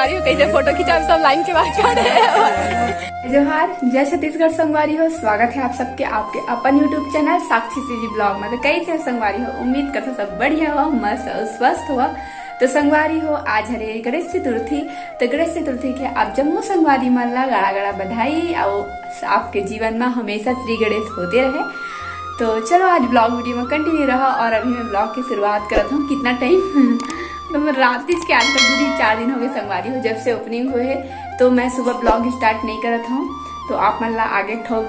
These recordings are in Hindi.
संगवारी हो कैसे फोटो खिंचा सब लाइन के बाद खड़े। जोहार, जय छत्तीसगढ़ संगवारी हो। स्वागत है आप सबके आपके अपन यूट्यूब चैनल साक्षी सीजी ब्लॉग में। तो कैसे संगवारी हो, उम्मीद करते सब बढ़िया हो, मस्त और स्वस्थ हुआ। तो संगवारी हो, आज हरे गणेश चतुर्थी। तो गणेश चतुर्थी के आप जम्मू संगवारी मन ला गड़ा गड़ा बधाई और आपके जीवन में हमेशा श्री गणेश होते रहे। तो चलो आज ब्लॉग वीडियो में कंटिन्यू रहा और अभी मैं ब्लॉग की शुरुआत करता हूँ। कितना टाइम तो रात के आज तक पूरी 4 दिन हो गए संगवारी हो जब से ओपनिंग हुए है। तो मैं सुबह ब्लॉग स्टार्ट नहीं करता हूँ, तो आप मन ला आगे ठोक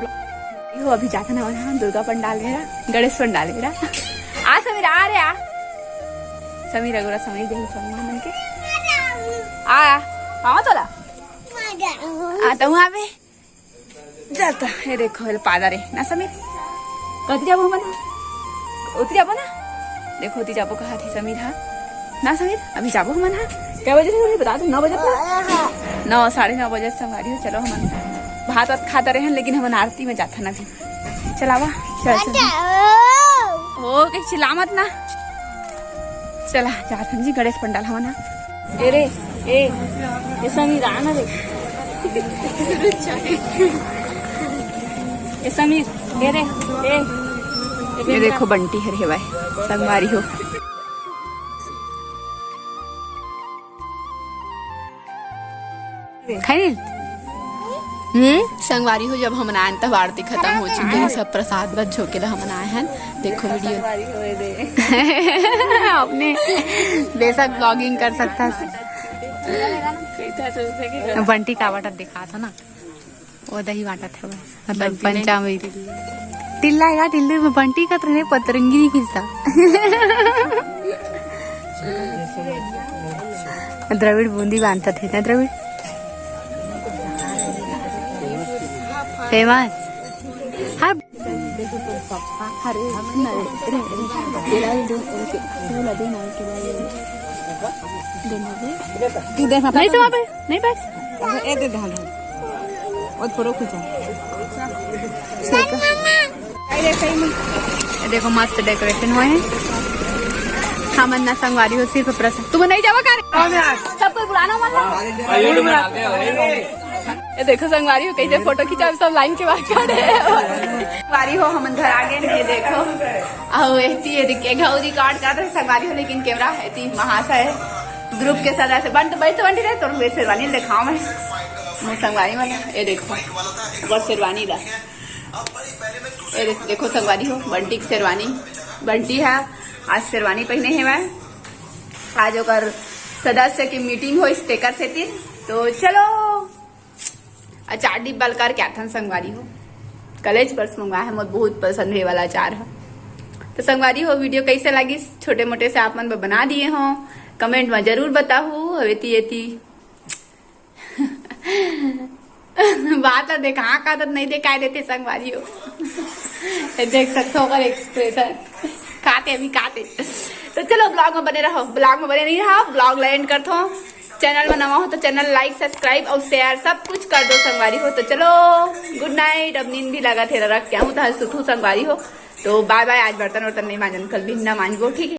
हो। अभी जाता ना वहाँ दुर्गा पंडाल मेरा, गणेश पंडाल मेरा। आ समीर आ रे, आ समीर अगोरा समीर देख सम्मान के आ कहाँ तोला आता वहाँ पे जाता है। देखो पादा रे ना समीर कति जाबो मना उतरी जाबो ना, देखो उतरी जाबो कहा थी समीर। हाँ ना समीर अभी जाबो हम ना क्या बजे से बता दो। 9 बजे 9 साढ़े 9 बजे संगवारी हो। चलो हम भात वात खाता रहे, लेकिन हम आरती में जाता ना भी चलावा चल हो कहीं चिल्ला मत ना। चला जाता जी गणेश पंडाल हमारा। ए रे ए समीर आना रे ए समीर ए रे ये देखो बंटी है रे भाई संगवारी हो। संगवारी हो जब हम आए तब आरती खत्म हो चुकी है, सब प्रसाद बच झोंके हम आए हैं। देखो वीडियो अपने बेशक ब्लॉगिंग कर सकता है। बंटी का वाटा दिखा था ना, वो दही वाटा था मतलब पंचामृत टिल्ला यार, टिल्ले में बंटी का तो पतरंगी नहीं खींचता। द्रविड़ बूंदी बांधता थे ना, द्रविड़ फेमस। हाँ नहीं तो पे नहीं बस देखो मस्त डेकोरेशन हुए हैं। हम अन्ना संगवारी हो सिर्फ प्रसाद। तुम नहीं जावा कर सबको बुलाना ये देखो संगवारी हो कैसे फोटो खिंचा सब लाइन के बाद खड़े। संगवारी हो हम घर आ गए। ये देखो आओ एती घौरी काट कर संगवारी हो, लेकिन कैमरा है महाशय ग्रुप के सदस्य बंट बैठ बंटी रहे तो शेरवानी दिखाओ मैं संगवारी वाला। ये देखो बस शेरवानी ला। ये देखो संगवारी हो बंटी की शेरवानी, बंटी है आज शेरवानी पहने है। मैं आज ओकर सदस्य की मीटिंग हो स्टेकर से थी। तो चलो अचार डिब्बा कर क्या था संगवारी हो, कलेज पर्स मंगवाया है, मुझे बहुत पसंद है वाला अचार है। तो संगवारी हो वीडियो कैसे लगी छोटे मोटे से आप मन बना दिए हो, कमेंट में जरूर बताओ। हवेती बात देखा का तो नहीं देखा देते संगवारी हो देख सकते हो एक्सप्रेशन खाते अभी खाते। तो चलो ब्लॉग में बने रहो, ब्लॉग में बने नहीं रहा ब्लॉग लैंड करते हो। चैनल में नवा हो तो चैनल लाइक सब्सक्राइब और शेयर सब कुछ कर दो संगवारी हो। तो चलो गुड नाइट, अब नींद भी लगा थे रख क्या हूँ तो सुथू संगवारी हो। तो बाय बाय। आज बर्तन वर्तन नहीं मांजन, कल भी ना मांजबो, ठीक है।